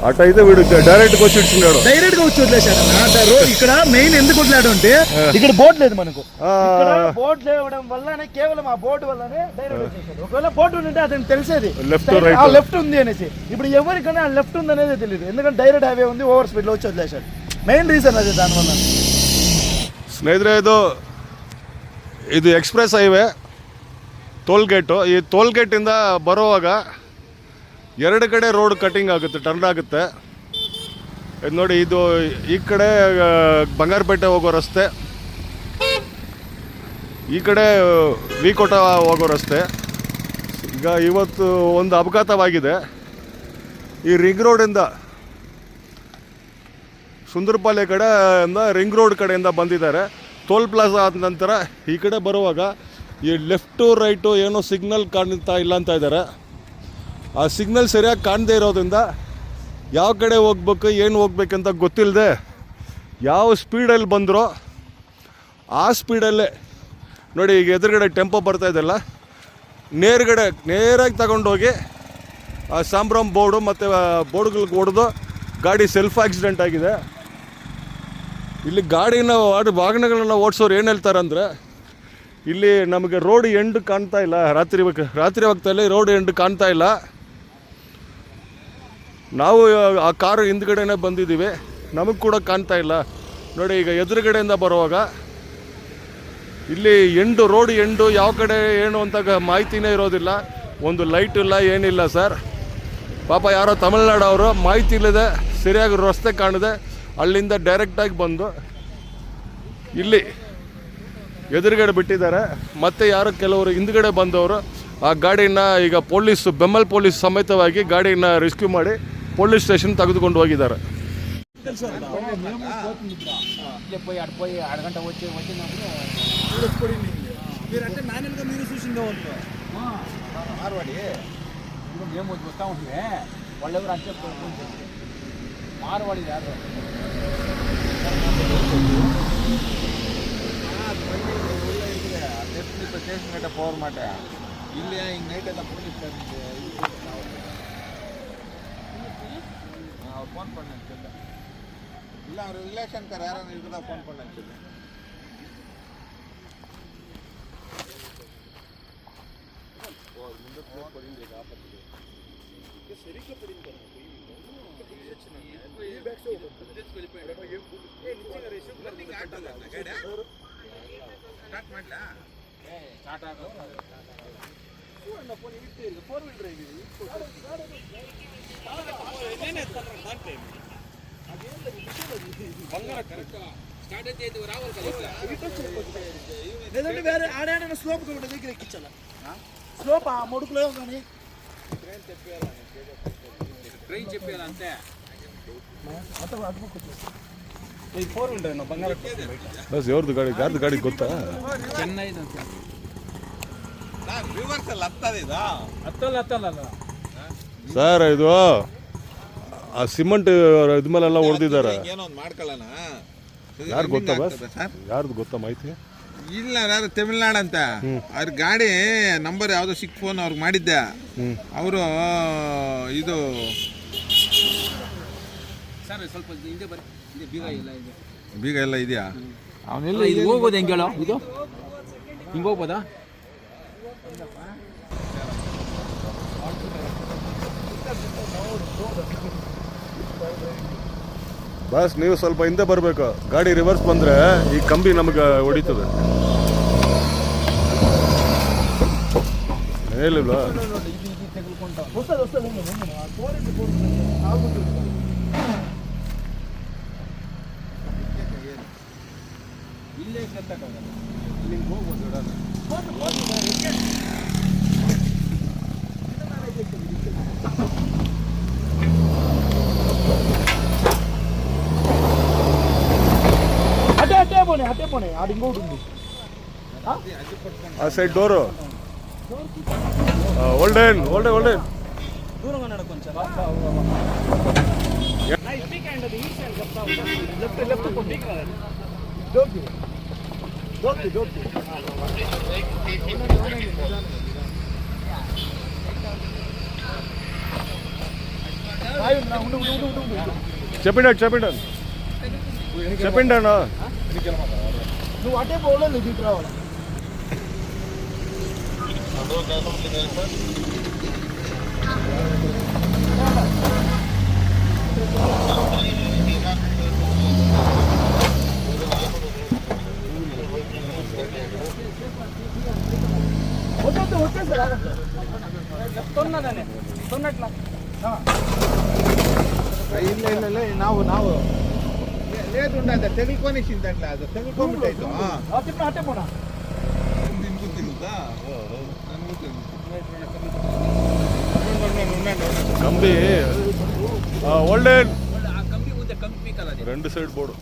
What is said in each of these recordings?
అటు అయితే వీడు డైరెక్ట్ గా వచ్చి ఇచ్చినాడు. డైరెక్ట్ గా వచ్చి వదిలేశాడు రోడ్. ఇక్కడ మెయిన్ ఎందుకు వదిలాడు అంటే ఇక్కడ బోర్డు లేదు మనకు. బోర్డు లేవడం వల్లనే కేవలం ఆ బోర్డు వల్లనే డైరెక్ట్ వచ్చేసాడు. ఒకవేళ బోర్డు ఉంటే అతనికి తెలిసేది లెఫ్ట్ ఉంది అనేసి. ఇప్పుడు ఎవరికైనా లెఫ్ట్ ఉంది అనేది తెలియదు, ఎందుకంటే డైరెక్ట్ హైవే ఉంది, ఓవర్ స్పీడ్ లో వచ్చి వదిలేశాడు. మెయిన్ రీజన్ అదే దానివల్ల. ಸ್ನೇಹಿತರೆ, ಇದು ಎಕ್ಸ್ಪ್ರೆಸ್ ಹೈವೇ ಟೋಲ್ ಗೇಟು. ಈ ಟೋಲ್ ಗೇಟಿಂದ ಬರುವಾಗ ಎರಡು ಕಡೆ ರೋಡ್ ಕಟಿಂಗ್ ಆಗುತ್ತೆ, ಟರ್ನ್ ಆಗುತ್ತೆ. ಇದು ನೋಡಿ, ಇದು ಈ ಕಡೆ ಬಂಗಾರಪೇಟೆ ಹೋಗೋ ರಸ್ತೆ, ಈ ಕಡೆ ವಿಕೋಟ ಹೋಗೋ ರಸ್ತೆ. ಈಗ ಇವತ್ತು ಒಂದು ಅಪಘಾತವಾಗಿದೆ. ಈ ರಿಂಗ್ ರೋಡಿಂದ ಸುಂದರಪಾಳ್ಯ ಕಡೆಯಿಂದ ರಿಂಗ್ ರೋಡ್ ಕಡೆಯಿಂದ ಬಂದಿದ್ದಾರೆ. ಟೋಲ್ ಪ್ಲಾಜಾ ಆದ ನಂತರ ಈ ಕಡೆ ಬರುವಾಗ ಈ ಲೆಫ್ಟು ರೈಟು ಏನೋ ಸಿಗ್ನಲ್ ಕಾಣ್ತಾ ಇಲ್ಲ ಅಂತ ಇದ್ದಾರೆ. ಆ ಸಿಗ್ನಲ್ ಸರಿಯಾಗಿ ಕಾಣದೇ ಇರೋದ್ರಿಂದ ಯಾವ ಕಡೆ ಹೋಗ್ಬೇಕು, ಏನು ಹೋಗ್ಬೇಕಂತ ಗೊತ್ತಿಲ್ಲದೆ ಯಾವ ಸ್ಪೀಡಲ್ಲಿ ಬಂದರೋ ಆ ಸ್ಪೀಡಲ್ಲೇ ನೋಡಿ, ಈಗ ಎದುರುಗಡೆ ಟೆಂಪೋ ಬರ್ತಾ ಇದೆಯಲ್ಲ, ನೇರಾಗಿ ತಗೊಂಡೋಗಿ ಆ ಸಾಂಬ್ರಾಮ್ ಬೋರ್ಡು ಮತ್ತು ಬೋರ್ಡ್ಗಳಿಗೆ ಹೊಡೆದು ಗಾಡಿ ಸೆಲ್ಫ್ ಆಕ್ಸಿಡೆಂಟ್ ಆಗಿದೆ. ಇಲ್ಲಿ ವಾಹನಗಳನ್ನ ಓಡಿಸೋರು ಏನು ಹೇಳ್ತಾರಂದರೆ, ಇಲ್ಲಿ ನಮಗೆ ರೋಡ್ ಎಂಡ್ ಕಾಣ್ತಾ ಇಲ್ಲ, ರಾತ್ರಿ ಹೊತ್ತಲ್ಲಿ ರೋಡ್ ಎಂಡ್ ಕಾಣ್ತಾ ಇಲ್ಲ. ನಾವು ಆ ಕಾರು ಹಿಂದ್ಗಡೆನೇ ಬಂದಿದ್ದೀವಿ, ನಮಗೆ ಕೂಡ ಕಾಣ್ತಾ ಇಲ್ಲ. ನೋಡಿ, ಈಗ ಎದುರುಗಡೆಯಿಂದ ಬರುವಾಗ ಇಲ್ಲಿ ರೋಡ್ ಎಂಡು ಯಾವ ಕಡೆ ಏನು ಅಂತ ಮಾಹಿತಿನೇ ಇರೋದಿಲ್ಲ, ಒಂದು ಲೈಟ್ ಇಲ್ಲ, ಏನಿಲ್ಲ ಸರ್. ಪಾಪ ಯಾರೋ ತಮಿಳ್ನಾಡವರು ಮಾಹಿತಿ ಇಲ್ಲದೆ ಸರಿಯಾಗಿ ರಸ್ತೆ ಕಾಣದೆ ಅಲ್ಲಿಂದ ಡೈರೆಕ್ಟಾಗಿ ಬಂದು ಇಲ್ಲಿ ಎದುರುಗಡೆ ಬಿಟ್ಟಿದ್ದಾರೆ. ಮತ್ತು ಯಾರು ಕೆಲವರು ಹಿಂದ್ಗಡೆ ಬಂದವರು ಆ ಗಾಡಿನ ಈಗ ಬೆಮ್ಮಲ್ ಪೊಲೀಸ್ ಸಮೇತವಾಗಿ ಗಾಡಿನ ರೆಸ್ಕ್ಯೂ ಮಾಡಿ ಪೊಲೀಸ್ ಸ್ಟೇಷನ್ ತೆಗೆದುಕೊಂಡು ಹೋಗಿದ್ದಾರೆ. మార్వాడి యారు ಸ್ಟೇಷನ್ ಗಂಟೆ ಪವರ್ ಮಾಟ ಇಲ್ಲಿ ಹಿಂಗೆ ನೈಟ್ ಎಲ್ಲ ಪೊಲೀಸ್ ಫೋನ್ பண்ண ಇಲ್ಲ ಅವ್ರ ರಿಲೇಷನ್ಕಾರ್ ಯಾರು ಇದ್ರದ ಫೋನ್ பண்ண లేదంటే వేరే ఆడేడైనా స్లోప్ దగ్గర ఎక్కించాల. స్లోప్ ఆ మొడుకులో కానీ ట్రైన్ చెప్పారు అంతే. ಬಸ್ ಯಾರ್ದು ಗಾಡಿ ಗೊತ್ತಾ? ಚೆನ್ನೈ ಸರ್, ಇದು ಆ ಸಿಮೆಂಟ್ ಇದ್ಮೇಲೆಲ್ಲ ಹೊಡೆದಿದ್ದಾರೆ. ಯಾರು ಗೊತ್ತಾ ಬಸ್? ಯಾರ್ದು ಗೊತ್ತಾ ಮಾಹಿತಿ? ಇಲ್ಲ, ಯಾರು ತಮಿಳ್ನಾಡು ಅಂತ. ಅವ್ರ ಗಾಡಿ ನಂಬರ್ ಯಾವುದೋ ಸಿಕ್ ಫೋನ್ ಅವ್ರಿಗೆ ಮಾಡಿದ್ದೆ. ಅವರು ಇದು ಸ್ವಲ್ಪ ಹಿಂದೆ ಬರೀ ಬೀಗ ಎಲ್ಲ ಇದೆಯಾ? ಅವನೆಲ್ಲ ಇದು ಹೋಗೋದು ಹೆಂಗೆ ಹೇಳೋ? ಇದು ಹಿಂಗೆ ಹೋಗ್ಬೋದಾ? ಬಸ್ ನೀವು ಸ್ವಲ್ಪ ಹಿಂದೆ ಬರಬೇಕು. ಗಾಡಿ ರಿವರ್ಸ್ ಬಂದರೆ ಈ ಕಂಬಿ ನಮಗೆ ಹೊಡಿತದೆ. ಹೇಳಿಲ್ವಾ? అటే పోనీ ఆడు ఇంకోటి ఉంది ఆ సైడ్ డోరు ఓల్డెన్ దూరంగా ఉన్నాడు కొంచెం. చెప్పండి అన్న. నువ్వు అటే పోలే నువ్వు ఇటు రావాలి. వచ్చేసారా ತೊನ್ನಟ್ಲ ಇಲ್ಲ ನಾವು లేదు ఉండదు తెగులుకొనేసింది అట్లా అది తెగులుకొమ్మిటాయితో అట్టే పోనా కంబి ఓల్డెన్ రెండు సైడ్ బోర్డు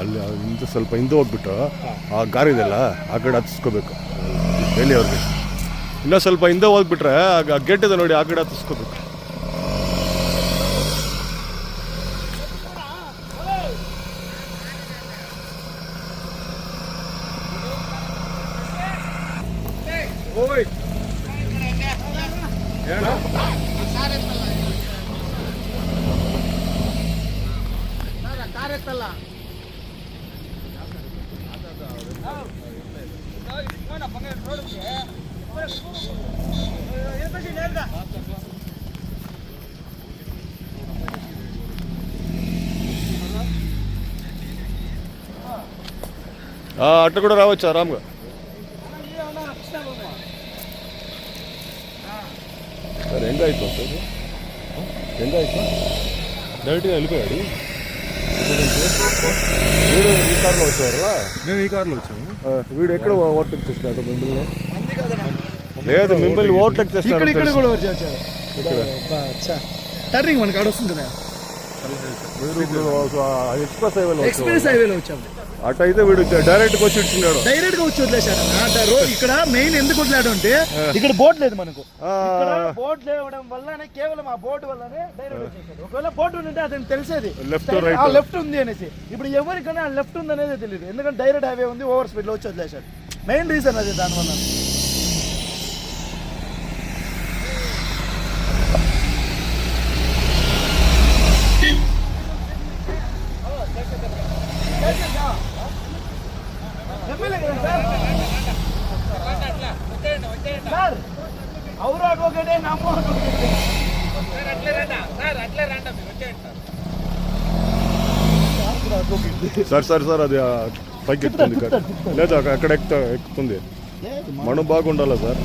ಅಲ್ಲಿ ಇಂದ ಸ್ವಲ್ಪ ಹಿಂದೆ ಹೋಗ್ಬಿಟ್ಟು ಆ ಕಾರ್ ಇದೆಯಲ್ಲ ಆ ಕಡೆ ಹತ್ತಿಸ್ಕೋಬೇಕು ಹೇಳಿ ಅವ್ರಿಗೆ. ಇನ್ನೂ ಸ್ವಲ್ಪ ಹಿಂದೆ ಹೋಗ್ಬಿಟ್ರೆ ಆಗ ಗೇಟ್ ಇದೆ ನೋಡಿ, ಆ ಕಡೆ ಹತ್ತಿಸ್ಕೋಬೇಕು. అట్ట కూడా రావచ్చు ఆరామ్గా. సరే ಹೆಂಗಾಯ್ತು ಸರ್ ಹೆಂಗಾಯ್ತು డైరెక్ట్గా వెళ్ళిపోయాడు. వీడు ఈ కార్లో వచ్చారా? మేము ఈ కార్లో వచ్చాము. వీడు ఎక్కడ ఓవర్టేక్ చేస్తున్నాడు మిమ్మల్ని? లేదు, మిమ్మల్ని ఓవర్టేక్ చేస్తున్నాడు. ఇక్కడ కూడా వచ్చారు. టర్నింగ్ మనకి ఆడ వస్తుంది కదా. ఎక్స్ప్రెస్ హైవేలో వచ్చాము. అటైతే వీడు డైరెక్ట్గా వచ్చి ఇచ్చినాడు. డైరెక్ట్గా వచ్చి వదిలేశాడు. ఇక్కడ మెయిన్ ఎందుకు వదిలేడు అంటే ఇక్కడ బోట్ లేదు మనకు. బోట్ లేవడం వల్లనే కేవలం ఆ బోట్ వల్లనే డైరెక్ట్ వచ్చేసాడు. ఒకవేళ బోట్ ఉంటే అతనికి తెలిసేది లెఫ్ట్ ఉంది అనేసి. ఇప్పుడు ఎవరికైనా లెఫ్ట్ ఉంది అనేది తెలియదు, ఎందుకంటే డైరెక్ట్ హైవే ఉంది, ఓవర్ స్పీడ్ లో వచ్చి వదిలేశాడు. మెయిన్ రీజన్ అది దానివల్ల. ಸರ್ ಅವರು ಅಡ್ವೊಕೇಟೇ ನಮ್ಮ సార్ అది పైకి ఎక్కుతుంది లేదా అక్కడ ఎక్కుతుంది. మనం బాగుండాలా సార్?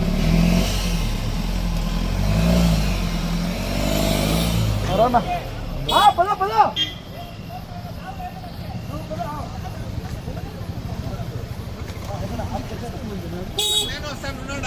పద పద నేను వస్తాను.